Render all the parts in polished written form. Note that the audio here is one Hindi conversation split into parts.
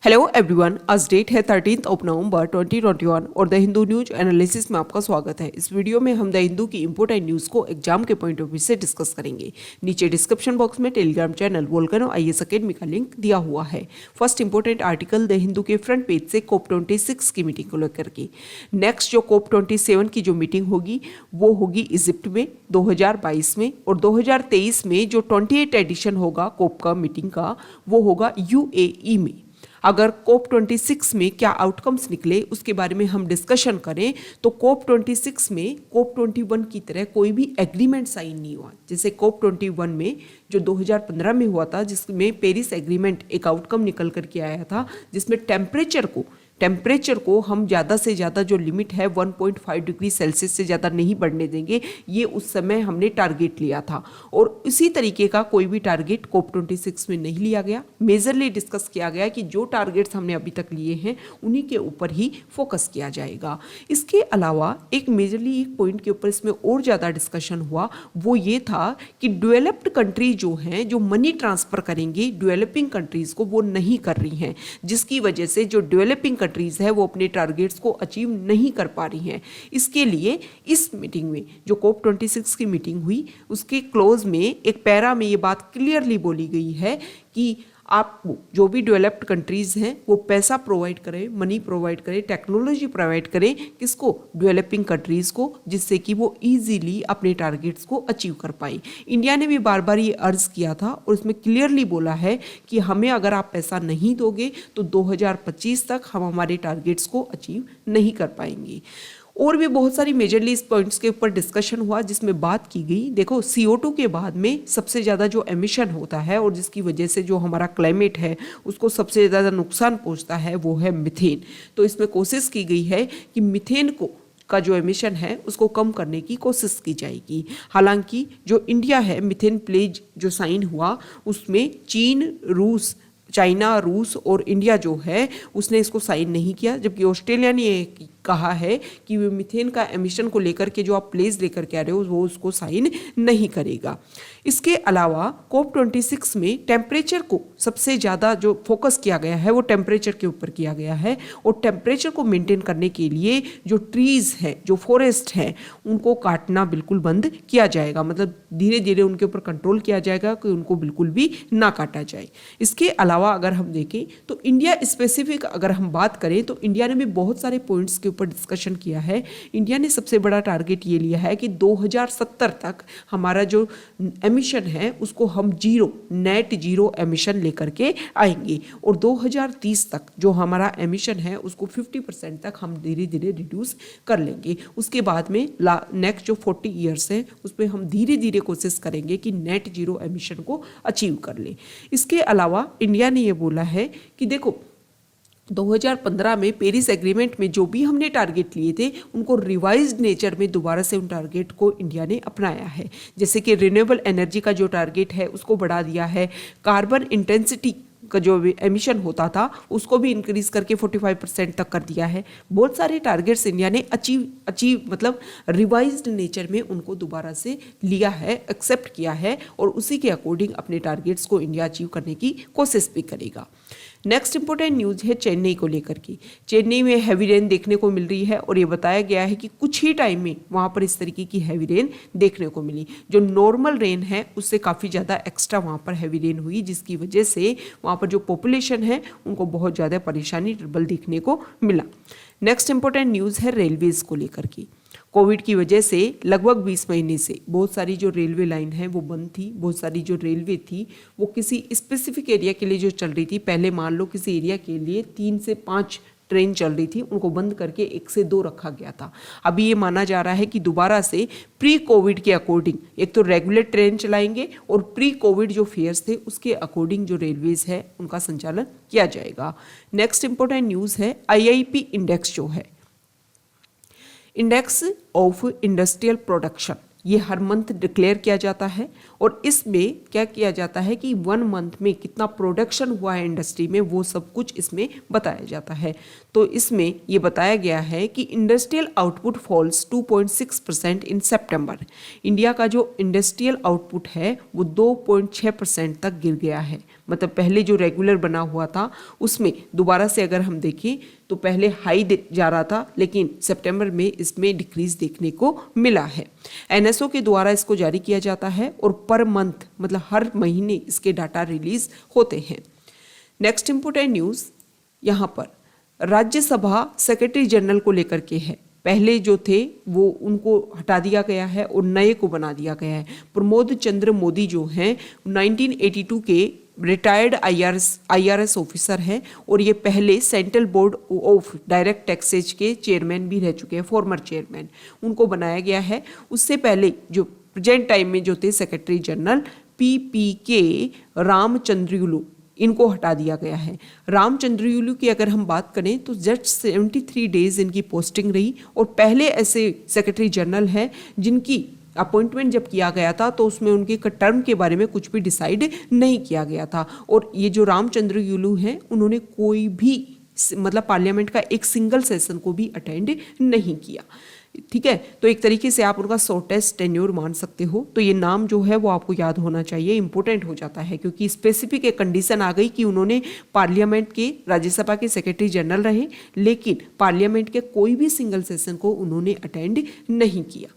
हेलो एवरीवन, आज डेट है 13 नवंबर 2021 और द हिंदू न्यूज एनालिसिस में आपका स्वागत है। इस वीडियो में हम द हिंदू की इंपोर्टेंट न्यूज को एग्जाम के पॉइंट ऑफ व्यू से डिस्कस करेंगे। नीचे डिस्क्रिप्शन बॉक्स में Telegram channel volcano IAS academy का लिंक दिया हुआ है। First important article the Hindu के फ्रंट पेज से COP 26 की मीटिंग को लेकर के। नेक्स्ट जो COP 27 की जो मीटिंग होगी वो होगी इजिप्ट में 2022 में, और 2023 में जो 28 एडिशन होगा COP का मीटिंग का वो होगा UAE में। अगर COP 26 में क्या आउटकम्स निकले उसके बारे में हम डिस्कशन करें तो COP 26 में COP 21 की तरह कोई भी एग्रीमेंट साइन नहीं हुआ। जैसे COP 21 में जो 2015 में हुआ था, जिसमें पेरिस एग्रीमेंट एक आउटकम निकल करके आया था, जिसमें टेम्परेचर को हम ज़्यादा से ज़्यादा जो लिमिट है 1.5 डिग्री सेल्सियस से ज़्यादा नहीं बढ़ने देंगे, ये उस समय हमने टारगेट लिया था। और इसी तरीके का कोई भी टारगेट COP 26 में नहीं लिया गया। मेजरली डिस्कस किया गया कि जो टारगेट्स हमने अभी तक लिए हैं उन्हीं के ऊपर ही फोकस किया जाएगा। इसके अलावा एक मेजरली एक पॉइंट के ऊपर इसमें और ज़्यादा डिस्कशन हुआ, वो ये था कि डेवलप्ड कंट्री जो हैं, जो मनी ट्रांसफ़र करेंगी डेवलपिंग कंट्रीज़ को, वो नहीं कर रही हैं, जिसकी वजह से जो डेवलपिंग कंट्रीज है वो अपने टारगेट्स को अचीव नहीं कर पा रही हैं। इसके लिए इस मीटिंग में जो COP 26 की मीटिंग हुई उसके क्लोज में एक पैरा में ये बात क्लियरली बोली गई है कि आप जो भी डेवलप्ड कंट्रीज हैं वो पैसा प्रोवाइड करें, मनी प्रोवाइड करें, टेक्नोलॉजी प्रोवाइड करें, किसको? डेवलपिंग कंट्रीज को, जिससे कि वो इजीली अपने टारगेट्स को अचीव कर पाए। इंडिया ने भी बार बार ये अर्ज किया था और इसमें क्लियरली बोला है कि हमें अगर आप पैसा नहीं दोगे तो 2025 तक हम हमारे टारगेट्स को अचीव नहीं कर पाएंगे। और भी बहुत सारी मेजरली इस पॉइंट्स के ऊपर डिस्कशन हुआ, जिसमें बात की गई, देखो CO2 के बाद में सबसे ज़्यादा जो एमिशन होता है और जिसकी वजह से जो हमारा क्लाइमेट है उसको सबसे ज़्यादा नुकसान पहुंचता है वो है मीथेन। तो इसमें कोशिश की गई है कि मीथेन का जो एमिशन है उसको कम करने की कोशिश की जाएगी। हालांकि जो इंडिया है, मीथेन प्लेज जो साइन हुआ उसमें चाइना, रूस और इंडिया जो है उसने इसको साइन नहीं किया, जबकि ऑस्ट्रेलिया ने कहा है कि वो मीथेन का एमिशन को लेकर के जो आप प्लेज लेकर के आ रहे हो वो उसको साइन नहीं करेगा। इसके अलावा COP 26 में टेम्परेचर को सबसे ज़्यादा जो फोकस किया गया है वो टेम्परेचर के ऊपर किया गया है, और टेम्परेचर को मेंटेन करने के लिए जो ट्रीज़ हैं, जो फॉरेस्ट हैं, उनको काटना बिल्कुल बंद किया जाएगा। मतलब धीरे धीरे उनके ऊपर कंट्रोल किया जाएगा कि उनको बिल्कुल भी ना काटा जाए। इसके अलावा अगर हम देखें तो इंडिया स्पेसिफिक अगर हम बात करें तो इंडिया ने भी बहुत सारे पॉइंट्स के ऊपर डिस्कशन किया है। इंडिया ने सबसे बड़ा टारगेट ये लिया है कि 2070 तक हमारा जो एमिशन है उसको हम नेट जीरो एमिशन लेकर के आएंगे, और 2030 तक जो हमारा एमिशन है उसको 50% तक हम धीरे धीरे रिड्यूस कर लेंगे। उसके बाद में नेक्स्ट जो 40 ईयर्स है उसमें हम धीरे धीरे कोशिश करेंगे कि नेट जीरो एमिशन को अचीव कर ले। इसके अलावा इंडिया ने ये बोला है कि देखो 2015 में पेरिस एग्रीमेंट में जो भी हमने टारगेट लिए थे उनको रिवाइज्ड नेचर में दोबारा से उन टारगेट को इंडिया ने अपनाया है। जैसे कि रिन्यूएबल एनर्जी का जो टारगेट है उसको बढ़ा दिया है, कार्बन इंटेंसिटी का जो एमिशन होता था उसको भी इंक्रीज करके 45% तक कर दिया है। बहुत सारे टारगेट्स इंडिया ने अचीव मतलब रिवाइज्ड नेचर में उनको दोबारा से लिया है, एक्सेप्ट किया है, और उसी के अकॉर्डिंग अपने टारगेट्स को इंडिया अचीव करने की कोशिश भी करेगा। नेक्स्ट इंपॉर्टेंट न्यूज़ है चेन्नई को लेकर के। चेन्नई में हैवी रेन देखने को मिल रही है और ये बताया गया है कि कुछ ही टाइम में वहाँ पर इस तरीके की हैवी रेन देखने को मिली। जो नॉर्मल रेन है उससे काफ़ी ज़्यादा एक्स्ट्रा वहाँ पर हैवी रेन हुई, जिसकी वजह से वहाँ पर जो पॉपुलेशन है उनको बहुत ज़्यादा परेशानी, ट्रबल देखने को मिला। नेक्स्ट इंपॉर्टेंट न्यूज़ है रेलवेज़ को लेकर के। कोविड की वजह से लगभग 20 महीने से बहुत सारी जो रेलवे लाइन है वो बंद थी। बहुत सारी जो रेलवे थी वो किसी स्पेसिफिक एरिया के लिए जो चल रही थी, पहले मान लो किसी एरिया के लिए 3 से 5 ट्रेन चल रही थी, उनको बंद करके 1 से 2 रखा गया था। अभी ये माना जा रहा है कि दोबारा से प्री कोविड के अकॉर्डिंग एक तो रेगुलर ट्रेन चलाएंगे और प्री कोविड जो फेयर्स थे उसके अकॉर्डिंग जो रेलवेज है उनका संचालन किया जाएगा। नेक्स्ट इंपॉर्टेंट न्यूज़ है IIP इंडेक्स जो है, इंडेक्स ऑफ इंडस्ट्रियल प्रोडक्शन, ये हर मंथ डिक्लेयर किया जाता है और इसमें क्या किया जाता है कि 1 मंथ में कितना प्रोडक्शन हुआ है इंडस्ट्री में वो सब कुछ इसमें बताया जाता है। तो इसमें ये बताया गया है कि इंडस्ट्रियल आउटपुट फॉल्स 2.6% इन सितंबर। इंडिया का जो इंडस्ट्रियल आउटपुट है वो 2.6% तक गिर गया है। मतलब पहले जो रेगुलर बना हुआ था उसमें दोबारा से अगर हम देखें तो पहले हाई जा रहा था, लेकिन सितंबर में इसमें डिक्रीज देखने को मिला है। एनएसओ के द्वारा इसको जारी किया जाता है और पर मंथ मतलब हर महीने इसके डाटा रिलीज होते हैं। नेक्स्ट इंपोर्टेंट न्यूज़ यहाँ पर राज्यसभा सेक्रेटरी जनरल को लेकर के है। पहले जो थे वो उनको हटा दिया गया है और नए को बना दिया गया है। प्रमोद चंद्र मोदी जो हैं 1982 के रिटायर्ड आईआरएस ऑफिसर हैं और ये पहले central board of direct taxes के चेयरमैन भी रह चुके हैं, फॉर्मर चेयरमैन, उनको बनाया गया है। उससे पहले जो प्रेजेंट टाइम में जो थे सेक्रेटरी जनरल PPK रामचंद्रयुलू, इनको हटा दिया गया है। रामचंद्रयुलू की अगर हम बात करें तो जस्ट 73 डेज इनकी पोस्टिंग रही और पहले ऐसे सेक्रेटरी जनरल हैं जिनकी अपॉइंटमेंट जब किया गया था तो उसमें उनके टर्म के बारे में कुछ भी डिसाइड नहीं किया गया था। और ये जो रामचंद्रयुलू हैं उन्होंने कोई भी मतलब पार्लियामेंट का एक सिंगल सेशन को भी अटेंड नहीं किया। ठीक है, तो एक तरीके से आप उनका शॉर्टेस्ट टेन्योर मान सकते हो। तो ये नाम जो है वो आपको याद होना चाहिए, इंपॉर्टेंट हो जाता है, क्योंकि स्पेसिफिक एक कंडीशन आ गई कि उन्होंने पार्लियामेंट के राज्यसभा के सेक्रेटरी जनरल रहे, लेकिन पार्लियामेंट के कोई भी सिंगल सेशन को उन्होंने अटेंड नहीं किया।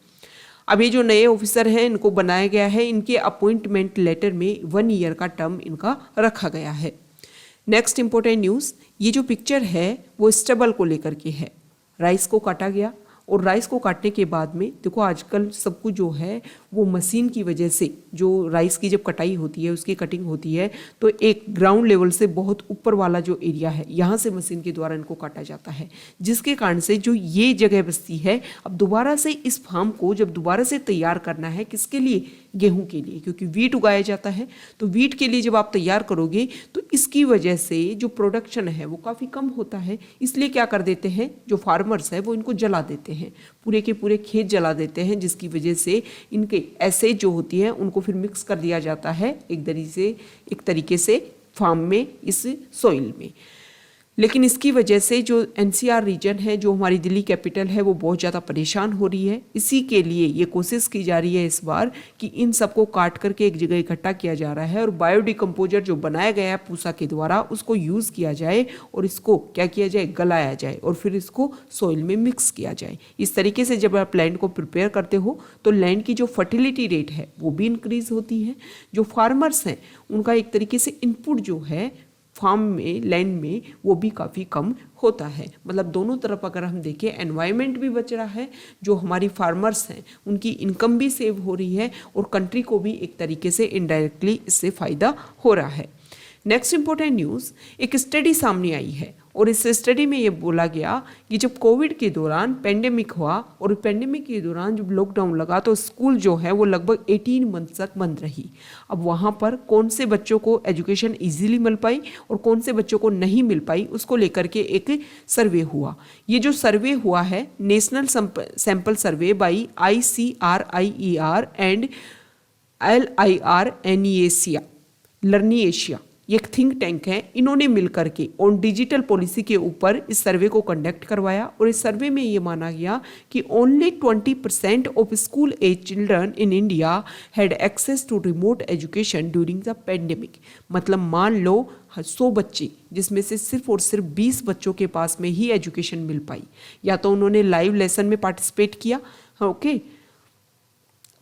अब ये जो नए ऑफिसर हैं इनको बनाया गया है, इनके अपॉइंटमेंट लेटर में 1 ईयर का टर्म इनका रखा गया है। नेक्स्ट इंपॉर्टेंट न्यूज़, ये जो पिक्चर है वो स्टेबल को लेकर के है। राइस को काटा गया और राइस को काटने के बाद में देखो आजकल सब कुछ जो है वो मशीन की वजह से, जो राइस की जब कटाई होती है उसकी कटिंग होती है तो एक ग्राउंड लेवल से बहुत ऊपर वाला जो एरिया है यहाँ से मशीन के द्वारा इनको काटा जाता है, जिसके कारण से जो ये जगह बचती है अब दोबारा से इस फार्म को जब दोबारा से तैयार करना है, किसके लिए, गेहूं के लिए, क्योंकि वीट उगाया जाता है। तो वीट के लिए जब आप तैयार करोगे तो इसकी वजह से जो प्रोडक्शन है वो काफ़ी कम होता है। इसलिए क्या कर देते हैं जो फार्मर्स है वो इनको जला देते हैं, पूरे के पूरे खेत जला देते हैं, जिसकी वजह से इनके एसिड जो होती है उनको फिर मिक्स कर दिया जाता है एक तरीके से फार्म में, इस सॉइल में। लेकिन इसकी वजह से जो NCR रीजन है, जो हमारी दिल्ली कैपिटल है, वो बहुत ज़्यादा परेशान हो रही है। इसी के लिए ये कोशिश की जा रही है इस बार कि इन सबको काट करके एक जगह इकट्ठा किया जा रहा है और बायोडिकम्पोजर जो बनाया गया है पूसा के द्वारा उसको यूज़ किया जाए और इसको क्या किया जाए, गलाया जाए और फिर इसको सॉइल में मिक्स किया जाए। इस तरीके से जब आप लैंड को प्रिपेयर करते हो तो लैंड की जो फर्टिलिटी रेट है वो भी इंक्रीज होती है। जो फार्मर्स हैं उनका एक तरीके से इनपुट जो है फार्म में, लैंड में, वो भी काफ़ी कम होता है। मतलब दोनों तरफ अगर हम देखें एनवायरनमेंट भी बच रहा है, जो हमारी फार्मर्स हैं उनकी इनकम भी सेव हो रही है और कंट्री को भी एक तरीके से इनडायरेक्टली इससे फ़ायदा हो रहा है। नेक्स्ट इंपॉर्टेंट न्यूज़, एक स्टडी सामने आई है और इस स्टडी में ये बोला गया कि जब कोविड के दौरान पेंडेमिक हुआ और पेंडेमिक के दौरान जब लॉकडाउन लगा तो स्कूल जो है वो लगभग 18 मंथ तक बंद रही। अब वहाँ पर कौन से बच्चों को एजुकेशन इजीली मिल पाई और कौन से बच्चों को नहीं मिल पाई उसको लेकर के एक सर्वे हुआ। ये जो सर्वे हुआ है national sample survey by ICRIER and LIRNEASIA लर्निएशिया, एक थिंक टैंक है, इन्होंने मिलकर के ऑन डिजिटल पॉलिसी के ऊपर इस सर्वे को कंडक्ट करवाया और इस सर्वे में ये माना गया कि only 20% of school age children in India had access to remote education during the pandemic. मतलब मान लो 100 बच्चे जिसमें से सिर्फ और सिर्फ 20 बच्चों के पास में ही एजुकेशन मिल पाई, या तो उन्होंने लाइव लेसन में पार्टिसिपेट किया, ओके,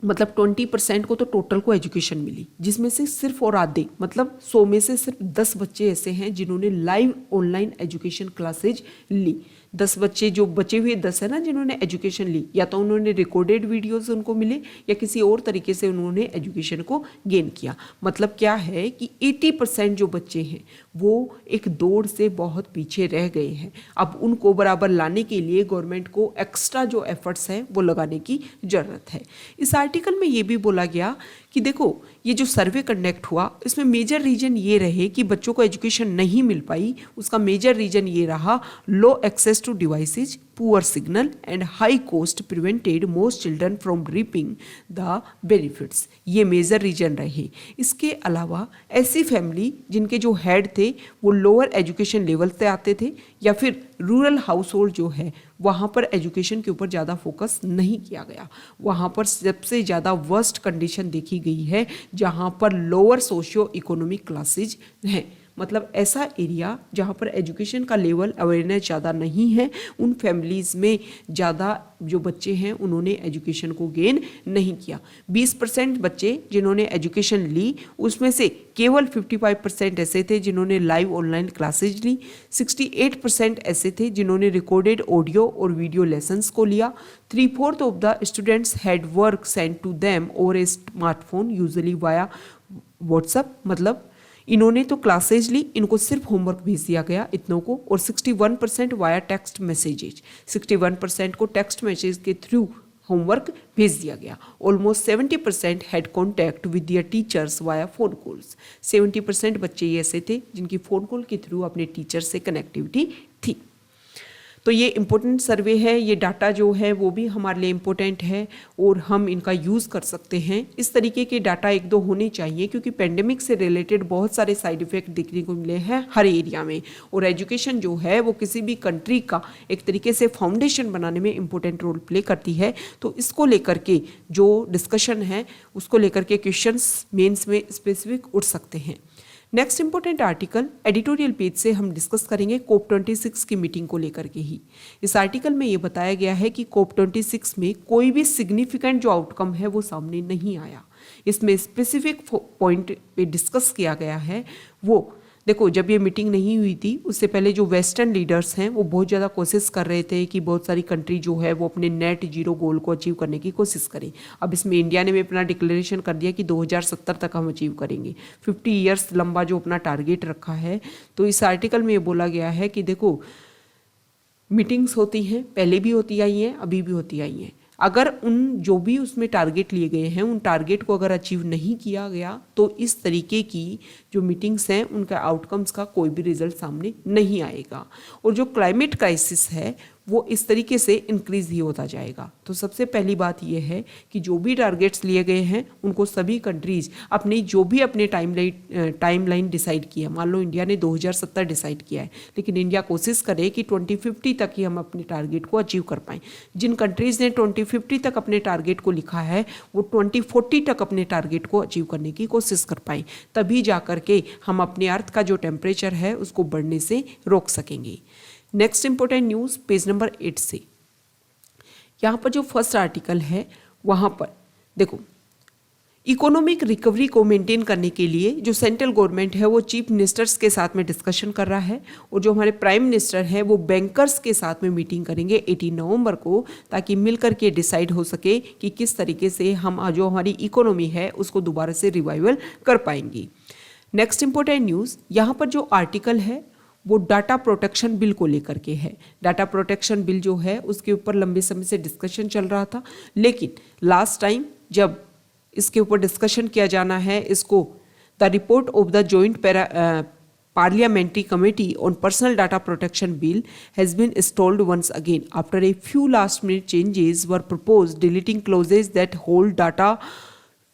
मतलब 20% को तो टोटल को एजुकेशन मिली, जिसमें से सिर्फ और आधे मतलब 100 में से सिर्फ 10 बच्चे ऐसे हैं जिन्होंने लाइव ऑनलाइन एजुकेशन क्लासेज ली। 10 बच्चे जो बचे हुए 10 है ना जिन्होंने एजुकेशन ली, या तो उन्होंने रिकॉर्डेड वीडियोस उनको मिले या किसी और तरीके से उन्होंने एजुकेशन को गेन किया। मतलब क्या है कि 80% जो बच्चे हैं वो एक दौड़ से बहुत पीछे रह गए हैं। अब उनको बराबर लाने के लिए गवर्नमेंट को एक्स्ट्रा जो एफर्ट्स हैं वो लगाने की ज़रूरत है। इस आर्टिकल में ये भी बोला गया कि देखो ये जो सर्वे कंडक्ट हुआ इसमें मेजर रीजन ये रहे कि बच्चों को एजुकेशन नहीं मिल पाई, उसका मेजर रीजन ये रहा low access to devices, poor signal and high cost prevented most children from reaping the benefits. ये मेजर रीजन रहे। इसके अलावा ऐसी फैमिली जिनके जो हेड थे वो लोअर एजुकेशन लेवल से आते थे या फिर रूरल हाउस होल्ड जो है वहाँ पर एजुकेशन के ऊपर ज़्यादा फोकस नहीं किया गया। वहाँ पर सबसे ज़्यादा वर्स्ट कंडीशन देखी गई है जहाँ पर लोअर सोशियो इकोनॉमिक क्लासेज हैं, मतलब ऐसा एरिया जहाँ पर एजुकेशन का लेवल अवेयरनेस ज़्यादा नहीं है, उन फैमिलीज़ में ज़्यादा जो बच्चे हैं उन्होंने एजुकेशन को गेन नहीं किया। 20% बच्चे जिन्होंने एजुकेशन ली उसमें से केवल 55% ऐसे थे जिन्होंने लाइव ऑनलाइन क्लासेज ली, 68% ऐसे थे जिन्होंने रिकॉर्डेड ऑडियो और वीडियो लेसन्स को लिया, 3/4 of the students had work sent to them और a smartphone usually via WhatsApp, मतलब इन्होंने तो क्लासेज ली, इनको सिर्फ होमवर्क भेज दिया गया इतनों को, और 61% वाया टेक्स्ट मैसेजेज, 61% को टेक्स्ट मैसेज के थ्रू होमवर्क भेज दिया गया। Almost 70% had contact with their teachers via phone calls, 70% बच्चे ये ऐसे थे जिनकी फ़ोन कॉल के थ्रू अपने टीचर से कनेक्टिविटी थी। तो ये इम्पोर्टेंट सर्वे है, ये डाटा जो है वो भी हमारे लिए इम्पोर्टेंट है और हम इनका यूज़ कर सकते हैं। इस तरीके के डाटा 1-2 होने चाहिए क्योंकि पेंडेमिक से रिलेटेड बहुत सारे साइड इफ़ेक्ट देखने को मिले हैं हर एरिया में, और एजुकेशन जो है वो किसी भी कंट्री का एक तरीके से फाउंडेशन बनाने में इम्पोर्टेंट रोल प्ले करती है। तो इसको लेकर के जो डिस्कशन है उसको लेकर के क्वेश्चंस मेंस में स्पेसिफिक उठ सकते हैं। Next important article editorial page से हम डिस्कस करेंगे COP26 की मीटिंग को लेकर के ही। इस आर्टिकल में ये बताया गया है कि COP26 में कोई भी सिग्निफिकेंट जो आउटकम है वो सामने नहीं आया। इसमें स्पेसिफिक पॉइंट पे डिस्कस किया गया है। वो देखो, जब ये मीटिंग नहीं हुई थी उससे पहले जो वेस्टर्न लीडर्स हैं वो बहुत ज़्यादा कोशिश कर रहे थे कि बहुत सारी कंट्री जो है वो अपने नेट जीरो गोल को अचीव करने की कोशिश करें। अब इसमें इंडिया ने भी अपना डिक्लेरेशन कर दिया कि 2070 तक हम अचीव करेंगे, 50 ईयर्स लंबा जो अपना टारगेट रखा है। तो इस आर्टिकल में ये बोला गया है कि देखो, मीटिंग्स होती हैं, पहले भी होती आई हैं, अभी भी होती आई हैं। अगर उन जो भी उसमें टारगेट लिए गए हैं उन टारगेट को अगर अचीव नहीं किया गया तो इस तरीके की जो मीटिंग्स हैं उनका आउटकम्स का कोई भी रिजल्ट सामने नहीं आएगा, और जो क्लाइमेट क्राइसिस है वो इस तरीके से इंक्रीज ही होता जाएगा। तो सबसे पहली बात यह है कि जो भी टारगेट्स लिए गए हैं उनको सभी कंट्रीज अपनी जो भी अपने टाइमलाइन डिसाइड की है, मान लो इंडिया ने 2070 डिसाइड किया है, लेकिन इंडिया कोशिश करे कि 2050 तक ही हम अपने टारगेट को अचीव कर पाएँ। जिन कंट्रीज़ ने 2050 तक अपने टारगेट को लिखा है वो 2040 तक अपने टारगेट को अचीव करने की कोशिश कर पाएँ, तभी जा करके हम अपने अर्थ का जो टेम्परेचर है उसको बढ़ने से रोक सकेंगे। Next important news page number 8 से, यहाँ पर जो फर्स्ट आर्टिकल है वहाँ पर देखो, इकोनॉमिक रिकवरी को मेंटेन करने के लिए जो सेंट्रल गवर्नमेंट है वो चीफ मिनिस्टर्स के साथ में डिस्कशन कर रहा है, और जो हमारे प्राइम मिनिस्टर हैं वो बैंकर्स के साथ में मीटिंग करेंगे 18 नवंबर को, ताकि मिलकर के डिसाइड हो सके कि किस तरीके से हम जो हमारी इकोनॉमी है उसको दोबारा से रिवाइवल कर पाएंगे। नेक्स्ट इंपॉर्टेंट न्यूज़, यहाँ पर जो आर्टिकल है वो डाटा प्रोटेक्शन बिल को लेकर के है। डाटा प्रोटेक्शन बिल जो है उसके ऊपर लंबे समय से डिस्कशन चल रहा था, लेकिन लास्ट टाइम जब इसके ऊपर डिस्कशन किया जाना है, इसको the report of the joint parliamentary committee on personal data protection bill has been stalled once again after a few last minute changes were proposed deleting clauses that hold data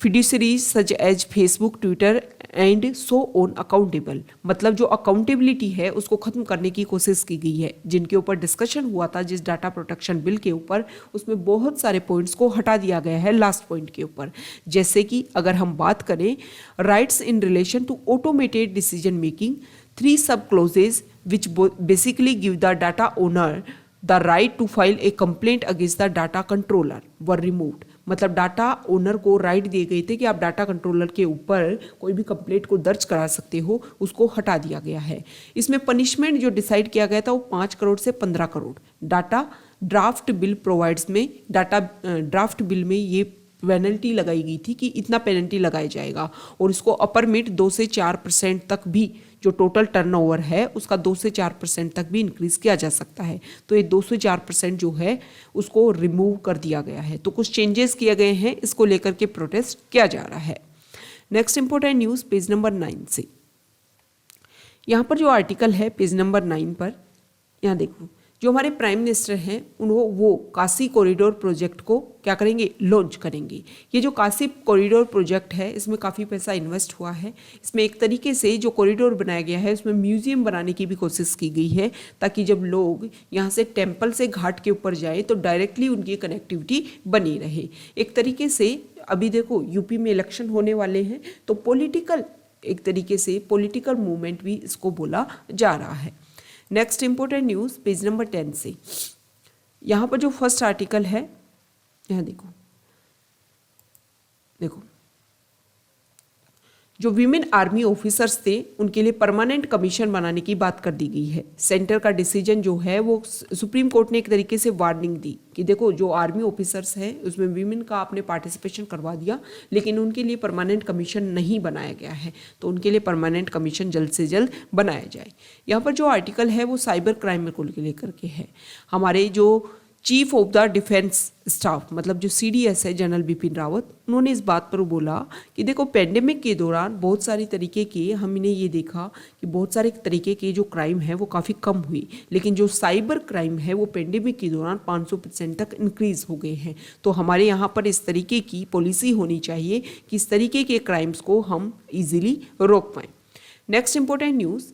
fiduciaries such as Facebook, Twitter and so on accountable. मतलब जो अकाउंटेबिलिटी है उसको खत्म करने की कोशिश की गई है। जिनके ऊपर डिस्कशन हुआ था जिस डाटा प्रोटेक्शन बिल के ऊपर, उसमें बहुत सारे पॉइंट्स को हटा दिया गया है लास्ट पॉइंट के ऊपर। जैसे कि अगर हम बात करें rights in relation to automated decision making, 3 sub clauses which basically give the data owner the right to file a complaint against the data controller were removed. मतलब डाटा ओनर को राइट दिए गए थे कि आप डाटा कंट्रोलर के ऊपर कोई भी कंप्लेंट को दर्ज करा सकते हो, उसको हटा दिया गया है। इसमें पनिशमेंट जो डिसाइड किया गया था वो 5 करोड़ से 15 crore. Data draft bill provides में डाटा ड्राफ्ट बिल में ये पेनल्टी लगाई गई थी कि इतना पेनल्टी लगाया जाएगा, और इसको अपर मिड 2 से 4% तक भी जो टोटल टर्नओवर है उसका 2 से 4% तक भी इंक्रीज किया जा सकता है। तो ये 2 से 4% जो है उसको रिमूव कर दिया गया है। तो कुछ चेंजेस किए गए हैं, इसको लेकर के प्रोटेस्ट किया जा रहा है। Next important news page number 9 से, यहाँ पर जो आर्टिकल है पेज नंबर 9 पर, यहाँ देखो, जो हमारे प्राइम मिनिस्टर हैं वो काशी कॉरिडोर प्रोजेक्ट को क्या करेंगे, लॉन्च करेंगे। ये जो काशी कॉरिडोर प्रोजेक्ट है इसमें काफ़ी पैसा इन्वेस्ट हुआ है। इसमें एक तरीके से जो कॉरिडोर बनाया गया है उसमें म्यूजियम बनाने की भी कोशिश की गई है, ताकि जब लोग यहाँ से टेम्पल से घाट के ऊपर जाए तो डायरेक्टली उनकी कनेक्टिविटी बनी रहे। एक तरीके से अभी देखो यूपी में इलेक्शन होने वाले हैं, तो पॉलिटिकल एक तरीके से पॉलिटिकल मूवमेंट भी इसको बोला जा रहा है। Next important news page number 10 से, यहाँ पर जो फर्स्ट आर्टिकल है, यहाँ देखो जो विमेन आर्मी ऑफिसर्स थे उनके लिए परमानेंट कमीशन बनाने की बात कर दी गई है। सेंटर का डिसीजन जो है वो सुप्रीम कोर्ट ने एक तरीके से वार्निंग दी कि देखो जो आर्मी ऑफिसर्स हैं उसमें विमेन का आपने पार्टिसिपेशन करवा दिया, लेकिन उनके लिए परमानेंट कमीशन नहीं बनाया गया है, तो उनके लिए परमानेंट कमीशन जल्द से जल्द बनाया जाए। यहाँ पर जो आर्टिकल है वो साइबर क्राइम को लेकर के है। हमारे जो chief of the defence staff मतलब जो CDS है जनरल बिपिन रावत, उन्होंने इस बात पर बोला कि देखो पेंडेमिक के दौरान बहुत सारी तरीके के हमने ये देखा कि बहुत सारे तरीके के जो क्राइम है वो काफ़ी कम हुई, लेकिन जो साइबर क्राइम है वो पेंडेमिक के दौरान 500% तक इंक्रीज हो गए हैं। तो हमारे यहाँ पर इस तरीके की पॉलिसी होनी चाहिए कि इस तरीके के क्राइम्स को हम ईजिली रोक पाएँ। नेक्स्ट इंपॉर्टेंट न्यूज़,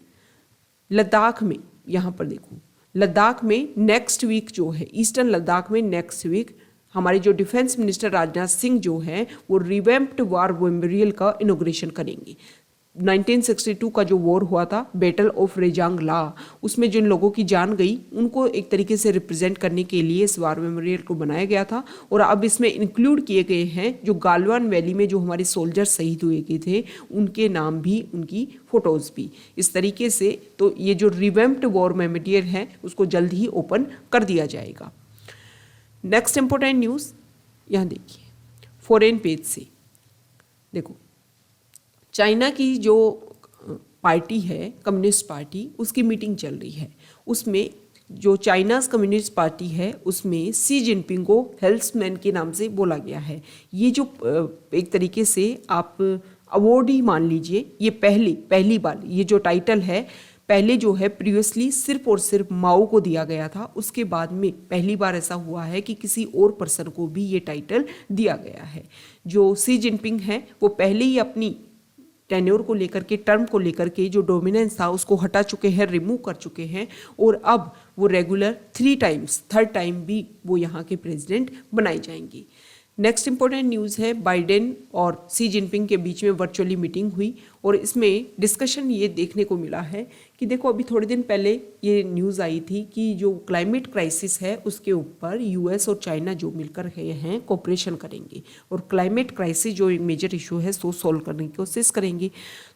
लद्दाख में, यहाँ पर देखो लद्दाख में नेक्स्ट वीक जो है, ईस्टर्न लद्दाख में नेक्स्ट वीक हमारे जो डिफेंस मिनिस्टर राजनाथ सिंह जो है वो रिवैम्प्ड वार मेमोरियल का इनॉग्रेशन करेंगे। 1962 का जो वॉर हुआ था, बैटल ऑफ रेजांग ला, उसमें जिन लोगों की जान गई उनको एक तरीके से रिप्रेजेंट करने के लिए इस वार मेमोरियल को बनाया गया था। और अब इसमें इंक्लूड किए गए हैं जो गालवान वैली में जो हमारे सोल्जर शहीद हुए गए थे उनके नाम भी, उनकी फोटोज़ भी। इस तरीके से तो ये जो रिवैम्प्ड वॉर मेमोरियल है उसको जल्द ही ओपन कर दिया जाएगा। नेक्स्ट इंपॉर्टेंट न्यूज़ यहाँ देखिए, फॉरेन पेज से देखो चाइना की जो पार्टी है कम्युनिस्ट पार्टी, उसकी मीटिंग चल रही है। उसमें जो चाइनाज कम्युनिस्ट पार्टी है उसमें सी जिनपिंग को हेल्प्समैन के नाम से बोला गया है। ये जो एक तरीके से आप अवार्ड ही मान लीजिए, ये पहली बार ये जो टाइटल है, पहले जो है प्रीवियसली सिर्फ और सिर्फ माओ को दिया गया था, उसके बाद में पहली बार ऐसा हुआ है कि किसी और पर्सन को भी ये टाइटल दिया गया है। जो सी जिनपिंग है वो पहले ही अपनी टेन्योर को लेकर के, टर्म को लेकर के जो डोमिनेंस था उसको हटा चुके हैं, रिमूव कर चुके हैं, और अब वो रेगुलर 3 टाइम्स, थर्ड टाइम भी वो यहाँ के प्रेसिडेंट बनाए जाएंगे। नेक्स्ट इंपॉर्टेंट न्यूज़ है, बाइडेन और सी जिनपिंग के बीच में वर्चुअली मीटिंग हुई और इसमें डिस्कशन ये देखने को मिला है कि देखो अभी थोड़े दिन पहले ये न्यूज़ आई थी कि जो क्लाइमेट क्राइसिस है उसके ऊपर US और चाइना जो मिलकर गए हैं कोऑपरेशन करेंगे और क्लाइमेट क्राइसिस जो एक मेजर इशू है उसको सॉल्व करने की कोशिश करेंगे।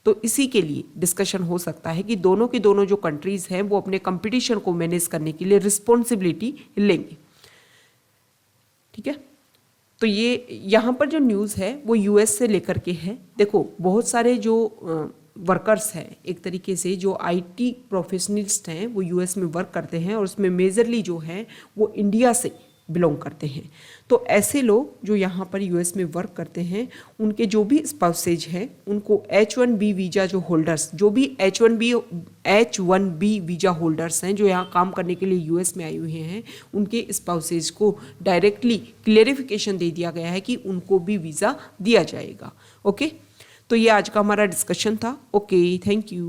तो इसी के लिए डिस्कशन हो सकता है कि दोनों के दोनों जो कंट्रीज़ हैं वो अपने कंपटीशन को मैनेज करने के लिए रिस्पॉन्सिबिलिटी लेंगे। ठीक है, तो ये यहाँ पर जो न्यूज़ है वो US से लेकर के है। देखो बहुत सारे जो वर्कर्स हैं, एक तरीके से जो IT प्रोफेशनलिस्ट हैं वो US में वर्क करते हैं और उसमें मेजरली जो है वो इंडिया से बिलोंग करते हैं। तो ऐसे लोग जो यहाँ पर US में वर्क करते हैं उनके जो भी स्पाउसेज हैं उनको H1B वीज़ा जो होल्डर्स, जो भी H1B वीज़ा होल्डर्स हैं जो यहाँ काम करने के लिए US में आए हुए हैं, उनके स्पाउसेज को डायरेक्टली क्लेरिफिकेशन दे दिया गया है कि उनको भी वीज़ा दिया जाएगा। ओके, तो ये आज का हमारा डिस्कशन था। Okay, thank you.